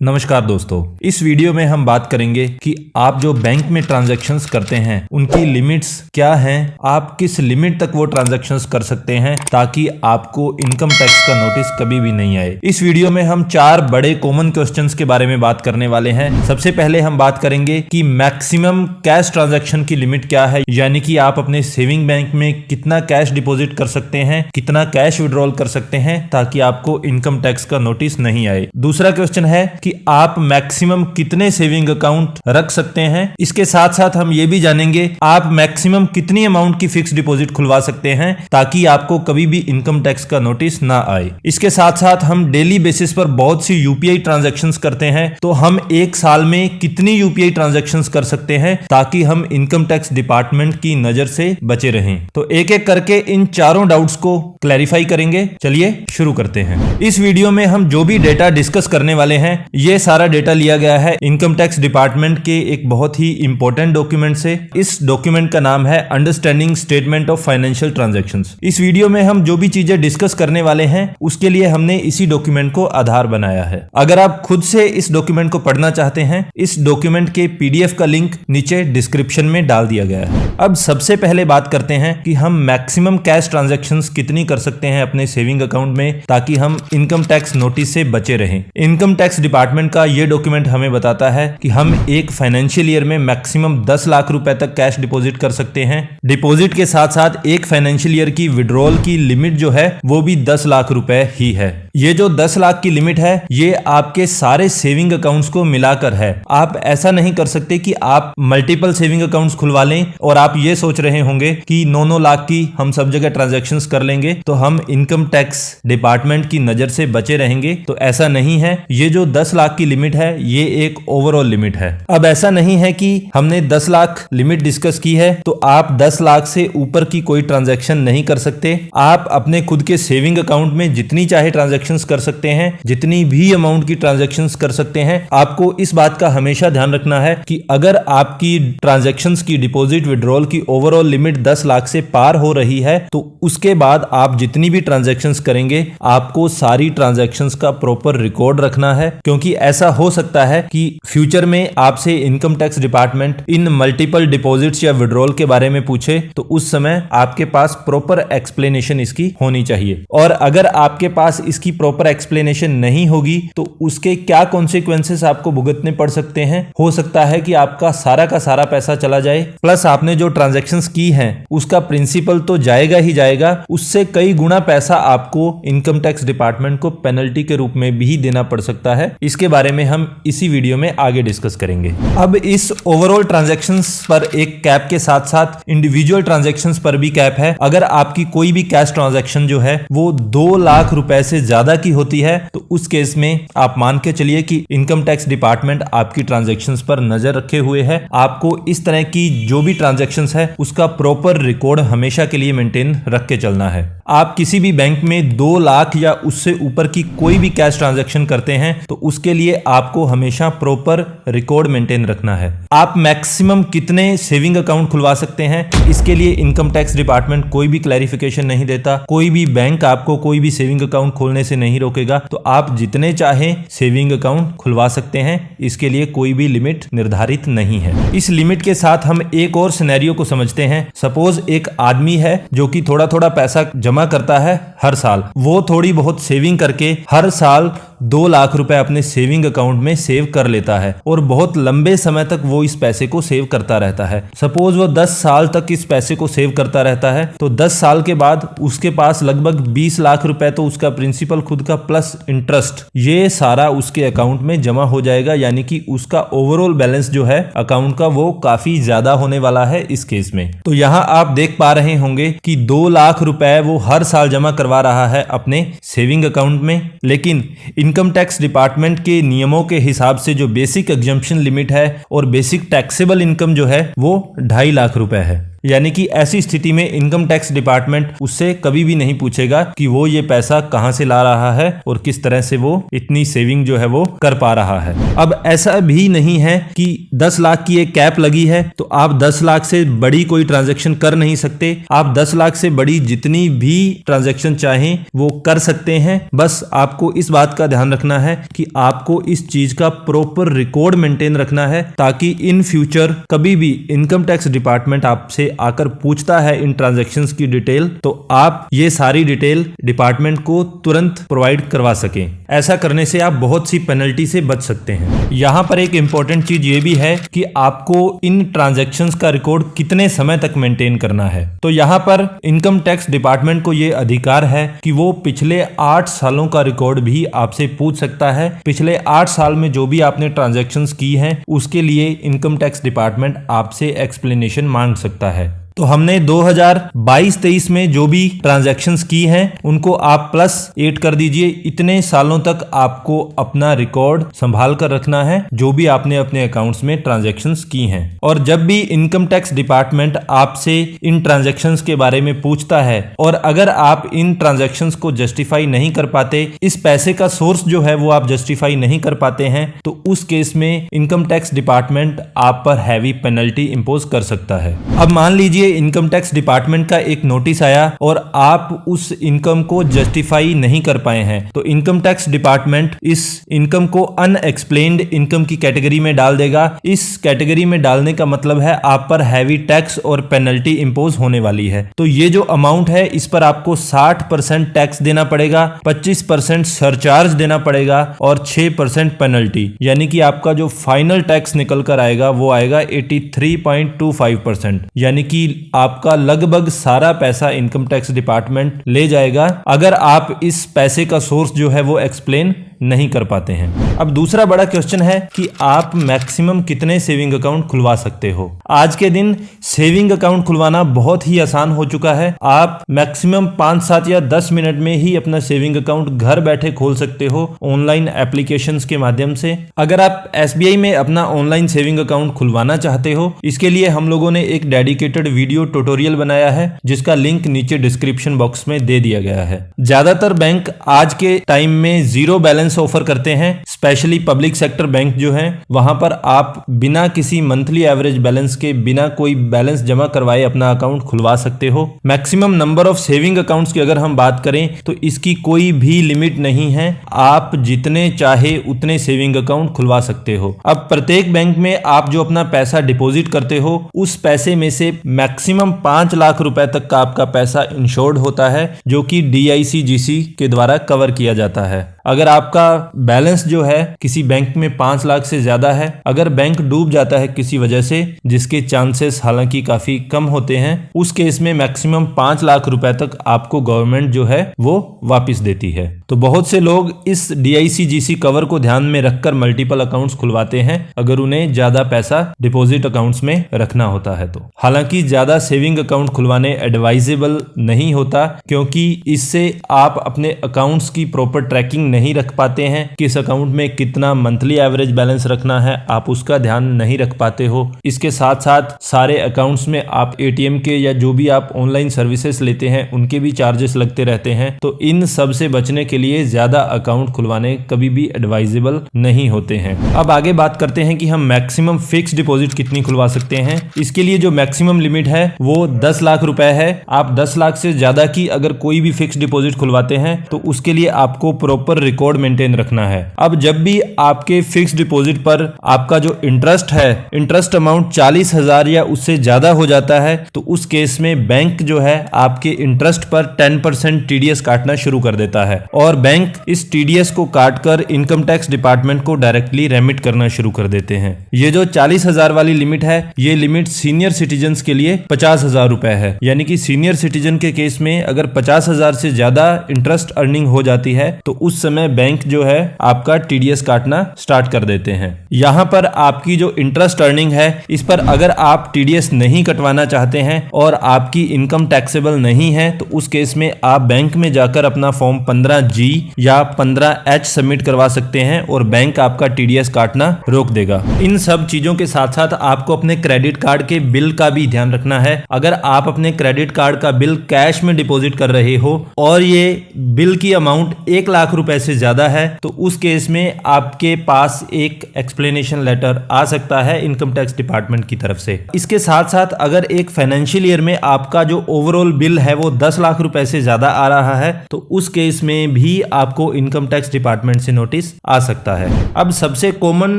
नमस्कार दोस्तों, इस वीडियो में हम बात करेंगे कि आप जो बैंक में ट्रांजैक्शंस करते हैं उनकी लिमिट्स क्या हैं, आप किस लिमिट तक वो ट्रांजैक्शंस कर सकते हैं ताकि आपको इनकम टैक्स का नोटिस कभी भी नहीं आए। इस वीडियो में हम 4 बड़े कॉमन क्वेश्चंस के बारे में बात करने वाले हैं। सबसे पहले हम बात करेंगे कि मैक्सिमम कैश ट्रांजैक्शन की लिमिट क्या है, यानी कि आप अपने सेविंग बैंक में कितना कैश डिपॉजिट कर सकते हैं, कितना कैश विड्रॉल कर सकते हैं ताकि आपको इनकम टैक्स का नोटिस नहीं आए। दूसरा क्वेश्चन है कि आप मैक्सिमम कितने सेविंग अकाउंट रख सकते हैं। इसके साथ साथ हम ये भी जानेंगे आप मैक्सिमम कितनी अमाउंट की फिक्स डिपॉजिट खुलवा सकते हैं ताकि आपको कभी भी इनकम टैक्स का नोटिस ना आए। इसके साथ साथ हम डेली बेसिस पर बहुत सी यूपीआई ट्रांजैक्शंस करते हैं, तो हम एक साल में कितनी यूपीआई ट्रांजैक्शंस कर सकते हैं ताकि हम इनकम टैक्स डिपार्टमेंट की नजर से बचे रहें। तो एक एक करके इन चारों डाउट्स को क्लैरिफाई करेंगे। चलिए शुरू करते हैं। इस वीडियो में हम जो भी डेटा डिस्कस करने वाले हैं ये सारा डेटा लिया गया है इनकम टैक्स डिपार्टमेंट के एक बहुत ही इंपॉर्टेंट डॉक्यूमेंट से। इस डॉक्यूमेंट का नाम है understanding statement of financial transactions. इस वीडियो में हम जो भी चीजें डिस्कस करने वाले हैं उसके लिए हमने इसी डॉक्यूमेंट को आधार बनाया है। अगर आप खुद से इस डॉक्यूमेंट को पढ़ना चाहते हैं, इस डॉक्यूमेंट के पीडीएफ का लिंक नीचे डिस्क्रिप्शन में डाल दिया गया है। अब सबसे पहले बात करते हैं कि हम मैक्सिमम कैश ट्रांजैक्शंस कितनी कर सकते हैं अपने सेविंग अकाउंट में ताकि हम इनकम टैक्स नोटिस से बचे रहें। इनकम टैक्स डिपार्टमेंट का ये डॉक्यूमेंट हमें बताता है कि हम एक फाइनेंशियल ईयर में मैक्सिमम 10 लाख रुपए तक कैश डिपॉजिट कर सकते हैं। डिपॉजिट के साथ साथ एक फाइनेंशियल ईयर की विड्रॉल की लिमिट जो है वो भी 10 लाख रुपए ही है। ये जो 10 लाख की लिमिट है ये आपके सारे सेविंग अकाउंट्स को मिलाकर है। आप ऐसा नहीं कर सकते कि आप मल्टीपल सेविंग अकाउंट्स खुलवा लें और आप ये सोच रहे होंगे कि 9-9 लाख की हम सब जगह ट्रांजैक्शंस कर लेंगे तो हम इनकम टैक्स डिपार्टमेंट की नजर से बचे रहेंगे। तो ऐसा नहीं है। ये जो 10 लाख की लिमिट है ये एक ओवरऑल लिमिट है। अब ऐसा नहीं है कि हमने 10 लाख लिमिट डिस्कस की है तो आप 10 लाख से ऊपर की कोई ट्रांजैक्शन नहीं कर सकते। आप अपने खुद के सेविंग अकाउंट में जितनी चाहे ट्रांजैक्शंस कर सकते हैं, जितनी भी अमाउंट की ट्रांजैक्शंस कर सकते हैं। आपको इस बात का हमेशा ध्यान रखना है कि अगर आपकी ट्रांजैक्शंस की डिपॉजिट विड्रॉल की ओवरऑल लिमिट 10 लाख से पार हो रही है तो उसके बाद आप जितनी भी ट्रांजैक्शंस करेंगे आपको सारी ट्रांजैक्शंस का प्रॉपर रिकॉर्ड रखना है, क्योंकि ऐसा हो सकता है कि फ्यूचर में आपसे income tax department in multiple deposits या विड्रॉल के बारे में पूछे तो उस समय आपके पास प्रॉपर एक्सप्लेनेशन इसकी होनी चाहिए। और अगर आपके पास इसकी प्रॉपर एक्सप्लेनेशन नहीं होगी तो उसके क्या कॉन्सिक्वेंसेस आपको भुगतने पड़ सकते हैं। हो सकता है कि आपका सारा का सारा पैसा चला जाए, प्लस आपने जो ट्रांजैक्शंस की हैं उसका प्रिंसिपल तो जाएगा ही जाएगा, उससे कई गुना पैसा आपको इनकम टैक्स डिपार्टमेंट को पेनल्टी के रूप में भी देना पड़ सकता है। इसके बारे में हम इसी वीडियो में आगे डिस्कस करेंगे। अब इस ओवरऑल ट्रांजैक्शंस पर एक कैप के साथ साथ इंडिविजुअल ट्रांजैक्शंस पर भी कैप है। अगर आपकी कोई भी कैश ट्रांजैक्शन जो है वो 2 लाख रुपए से ज्यादा की होती है तो उस केस में आप मान के चलिए कि इनकम टैक्स डिपार्टमेंट आपकी ट्रांजैक्शंस पर नजर रखे हुए है। आपको इस तरह की जो भी ट्रांजैक्शंस है उसका प्रॉपर रिकॉर्ड हमेशा के लिए मेंटेन रख के चलना है। आप किसी भी बैंक में 2 लाख या उससे ऊपर की कोई भी कैश ट्रांजैक्शन करते हैं तो उसके लिए आपको हमेशा प्रॉपर रिकॉर्ड मेंटेन रखना है। आप मैक्सिमम कितने सेविंग अकाउंट खुलवा सकते हैं इसके लिए इनकम टैक्स डिपार्टमेंट कोई भी क्लैरिफिकेशन नहीं देता। कोई भी बैंक आपको कोई भी सेविंग अकाउंट खोलने से नहीं रोकेगा, तो आप जितने चाहें सेविंग अकाउंट खुलवा सकते हैं। इसके लिए कोई भी लिमिट निर्धारित नहीं है। इस लिमिट के साथ हम एक और सिनेरियो को समझते हैं। सपोज एक आदमी है जो कि थोड़ा थोड़ा पैसा जमा करता है हर साल। वो थोड़ी बहुत सेविंग करके हर साल 2 लाख रुपए अपने सेविंग अकाउंट में सेव कर लेता है और बहुत लंबे समय तक वो इस पैसे को सेव करता रहता है। सपोज वो 10 साल तक इस पैसे को सेव करता रहता है तो 10 साल के बाद उसके पास लगभग 20 लाख रुपए तो उसका प्रिंसिपल खुद का प्लस इंटरेस्ट ये सारा उसके अकाउंट में जमा हो जाएगा, यानी कि उसका ओवरऑल बैलेंस जो है अकाउंट का वो काफी ज्यादा होने वाला है इस केस में। तो यहाँ आप देख पा रहे होंगे कि 2 लाख रुपए वो हर साल जमा करवा रहा है अपने सेविंग अकाउंट में, लेकिन इनकम टैक्स डिपार्टमेंट के नियमों के हिसाब से जो बेसिक एग्जम्पशन लिमिट है और बेसिक टैक्सेबल इनकम जो है वो 2.5 लाख रुपए है। यानी कि ऐसी स्थिति में इनकम टैक्स डिपार्टमेंट उससे कभी भी नहीं पूछेगा कि वो ये पैसा कहां से ला रहा है और किस तरह से वो इतनी सेविंग जो है वो कर पा रहा है। अब ऐसा भी नहीं है कि 10 लाख की एक कैप लगी है तो आप 10 लाख से बड़ी कोई ट्रांजैक्शन कर नहीं सकते। आप 10 लाख से बड़ी जितनी भी ट्रांजैक्शन चाहें वो कर सकते हैं। बस आपको इस बात का ध्यान रखना है कि आपको इस चीज का प्रॉपर रिकॉर्ड मेंटेन रखना है, ताकि इन फ्यूचर कभी भी इनकम टैक्स डिपार्टमेंट आपसे आकर पूछता है इन ट्रांजैक्शंस की डिटेल तो आप ये सारी डिटेल डिपार्टमेंट को तुरंत प्रोवाइड करवा सकें। ऐसा करने से आप बहुत सी पेनल्टी से बच सकते हैं। यहां पर एक इंपॉर्टेंट चीज ये भी है कि आपको इन ट्रांजैक्शंस का रिकॉर्ड कितने समय तक मेंटेन करना है। तो यहां पर इनकम टैक्स डिपार्टमेंट को ये अधिकार है कि वो पिछले 8 सालों का रिकॉर्ड भी आपसे पूछ सकता है। पिछले 8 साल में जो भी आपने ट्रांजैक्शंस की हैं उसके लिए इनकम टैक्स डिपार्टमेंट आपसे एक्सप्लेनेशन मांग सकता है। तो हमने 2022-23 में जो भी ट्रांजैक्शंस की हैं उनको आप +8 कर दीजिए। इतने सालों तक आपको अपना रिकॉर्ड संभाल कर रखना है जो भी आपने अपने अकाउंट्स में ट्रांजैक्शंस की हैं। और जब भी इनकम टैक्स डिपार्टमेंट आपसे इन ट्रांजैक्शंस के बारे में पूछता है और अगर आप इन ट्रांजैक्शंस को जस्टिफाई नहीं कर पाते, इस पैसे का सोर्स जो है वो आप जस्टिफाई नहीं कर पाते हैं, तो उस केस में इनकम टैक्स डिपार्टमेंट आप पर हैवी पेनल्टी इंपोज कर सकता है। अब मान लीजिए इनकम टैक्स डिपार्टमेंट का एक नोटिस आया और आप उस इनकम को जस्टिफाई नहीं कर पाए हैं, तो इनकम टैक्स डिपार्टमेंट इस इनकम को अनएक्सप्लेन्ड इनकम की कैटेगरी में डाल देगा। इस कैटेगरी में डालने का मतलब है आप पर हैवी टैक्स और पेनल्टी इंपोज होने वाली है। तो ये जो अमाउंट है इस पर आपको 60% टैक्स देना पड़ेगा, 25% सरचार्ज देना पड़ेगा और 6% पेनल्टी, यानी कि आपका जो फाइनल टैक्स निकल कर आएगा वो आएगा 83.25%, यानी कि आपका लगभग सारा पैसा इनकम टैक्स डिपार्टमेंट ले जाएगा अगर आप इस पैसे का सोर्स जो है वो एक्सप्लेन नहीं कर पाते हैं। अब दूसरा बड़ा क्वेश्चन है कि आप मैक्सिमम कितने सेविंग अकाउंट खुलवा सकते हो। आज के दिन सेविंग अकाउंट खुलवाना बहुत ही आसान हो चुका है। आप मैक्सिमम 5, 7 या 10 मिनट में ही अपना सेविंग अकाउंट घर बैठे खोल सकते हो ऑनलाइन एप्लीकेशंस के माध्यम से। अगर आप SBI में अपना ऑनलाइन सेविंग अकाउंट खुलवाना चाहते हो, इसके लिए हम लोगों ने एक डेडिकेटेड वीडियो ट्यूटोरियल बनाया है जिसका लिंक नीचे डिस्क्रिप्शन बॉक्स में दे दिया गया है। ज्यादातर बैंक आज के टाइम में 0 बैलेंस ऑफर करते हैं, स्पेशली पब्लिक सेक्टर बैंक जो है वहां पर आप बिना किसी मंथली एवरेज बैलेंस के, बिना कोई बैलेंस जमा करवाए अपना अकाउंट खुलवा सकते हो। Maximum number of saving accounts की अगर हम बात करें तो इसकी कोई भी लिमिट नहीं है, आप जितने चाहे उतने सेविंग अकाउंट खुलवा सकते हो। अब प्रत्येक बैंक में आप जो अपना पैसा डिपॉजिट करते हो उस पैसे में से मैक्सिमम 5 लाख रुपए तक का आपका पैसा इंश्योर्ड होता है जो कि DICGC के द्वारा कवर किया जाता है। अगर आपका बैलेंस जो है किसी बैंक में 5 लाख से ज्यादा है, अगर बैंक डूब जाता है किसी वजह से, जिसके चांसेस हालांकि काफी कम होते हैं, उस केस में मैक्सिमम 5 लाख रुपए तक आपको गवर्नमेंट जो है वो वापस देती है। तो बहुत से लोग इस DICGC कवर को ध्यान में रखकर मल्टीपल अकाउंट्स खुलवाते हैं अगर उन्हें ज्यादा पैसा डिपॉजिट अकाउंट्स में रखना होता है तो। हालांकि ज्यादा सेविंग अकाउंट खुलवाने एडवाइजेबल नहीं होता, क्योंकि इससे आप अपने अकाउंट्स की प्रॉपर ट्रैकिंग नहीं रख पाते हैं। किस अकाउंट में कितना मंथली एवरेज बैलेंस रखना है आप उसका ध्यान नहीं रख पाते हो। इसके साथ साथ सारे अकाउंट्स में आप ATM के या जो भी आप ऑनलाइन सर्विसेज लेते हैं उनके भी चार्जेस लगते रहते हैं। तो इन सब से बचने के लिए ज्यादा अकाउंट खुलवाने कभी भी एडवाइजेबल नहीं होते हैं। अब आगे बात करते हैं कि हम मैक्सिमम फिक्स डिपॉजिट कितनी खुलवा सकते हैं। इसके लिए जो मैक्सिमम लिमिट है वो 10 लाख रुपए है। आप 10 लाख से ज्यादा की अगर कोई भी फिक्स डिपॉजिट खुलवाते हैं तो उसके लिए आपको प्रॉपर रिकॉर्ड मेंटेन रखना है। अब जब भी आपके फिक्स डिपॉजिट पर आपका जो इंटरेस्ट है, इंटरेस्ट अमाउंट 40,000 या उससे ज्यादा हो जाता है, तो उस केस में बैंक जो है आपके इंटरेस्ट पर 10% TDS काटना शुरू कर देता है और बैंक इस TDS को काटकर इनकम टैक्स डिपार्टमेंट को डायरेक्टली रेमिट करना शुरू कर देते हैं। ये जो 40,000 वाली लिमिट है, ये लिमिट सीनियर सिटीजन के लिए 50,000 रुपए है। यानी कि सीनियर सिटीजन के केस में अगर 50,000 से ज्यादा इंटरेस्ट अर्निंग हो जाती है तो उस समय बैंक जो है आपका TDS काटना स्टार्ट कर देते हैं। यहां पर आपकी जो इंटरेस्ट अर्निंग है इस पर अगर आप TDS नहीं कटवाना चाहते हैं और आपकी इनकम टैक्सेबल नहीं है तो उस केस में आप बैंक में जाकर अपना फॉर्म 15G 15G या 15H सबमिट करवा सकते हैं और बैंक आपका TDS काटना रोक देगा। इन सब चीजों के साथ साथ आपको अपने क्रेडिट कार्ड के बिल का भी ध्यान रखना है। अगर आप अपने क्रेडिट कार्ड का बिल कैश में डिपॉजिट कर रहे हो और ये बिल की अमाउंट 1 लाख रुपए से ज्यादा है तो उस केस में आपके पास एक एक्सप्लेनेशन लेटर आ सकता है इनकम टैक्स डिपार्टमेंट की तरफ से। इसके साथ साथ अगर एक फाइनेंशियल ईयर में आपका जो ओवरऑल बिल है वो 10 लाख रुपए से ज्यादा आ रहा है तो उस केस में भी आपको इनकम टैक्स डिपार्टमेंट से नोटिस आ सकता है। अब सबसे कॉमन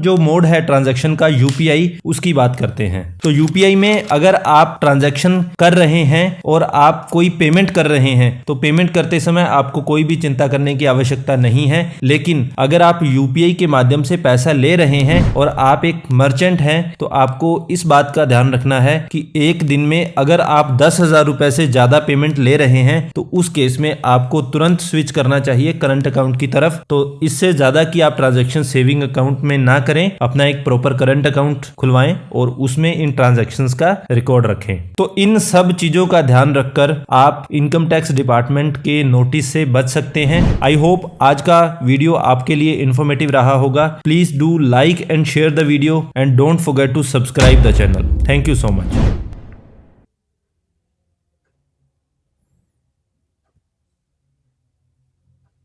जो मोड है ट्रांजैक्शन का UPI, उसकी बात करते हैं। तो UPI में अगर आप ट्रांजैक्शन कर रहे हैं और आप कोई पेमेंट कर रहे हैं तो पेमेंट करते समय आपको कोई भी चिंता करने की आवश्यकता नहीं है। लेकिन अगर आप UPI के माध्यम से पैसा ले रहे हैं और आप एक मर्चेंट हैं तो आपको इस बात का ध्यान रखना है कि एक दिन में अगर आप 10,000 रुपए से ज्यादा पेमेंट ले रहे हैं तो उस केस में आपको तुरंत स्विच करना चाहिए करंट अकाउंट की तरफ। तो इससे ज्यादा कि आप ट्रांजैक्शन सेविंग अकाउंट में ना करें, अपना एक प्रॉपर करंट अकाउंट खुलवाएं और उसमें इन ट्रांजैक्शंस का रिकॉर्ड रखें। तो इन सब चीजों का ध्यान रखकर आप इनकम टैक्स डिपार्टमेंट के नोटिस से बच सकते हैं। आई होप आज का वीडियो आपके लिए इंफॉर्मेटिव रहा होगा। Please do like and share the video and don't forget to subscribe the channel. Thank you so much.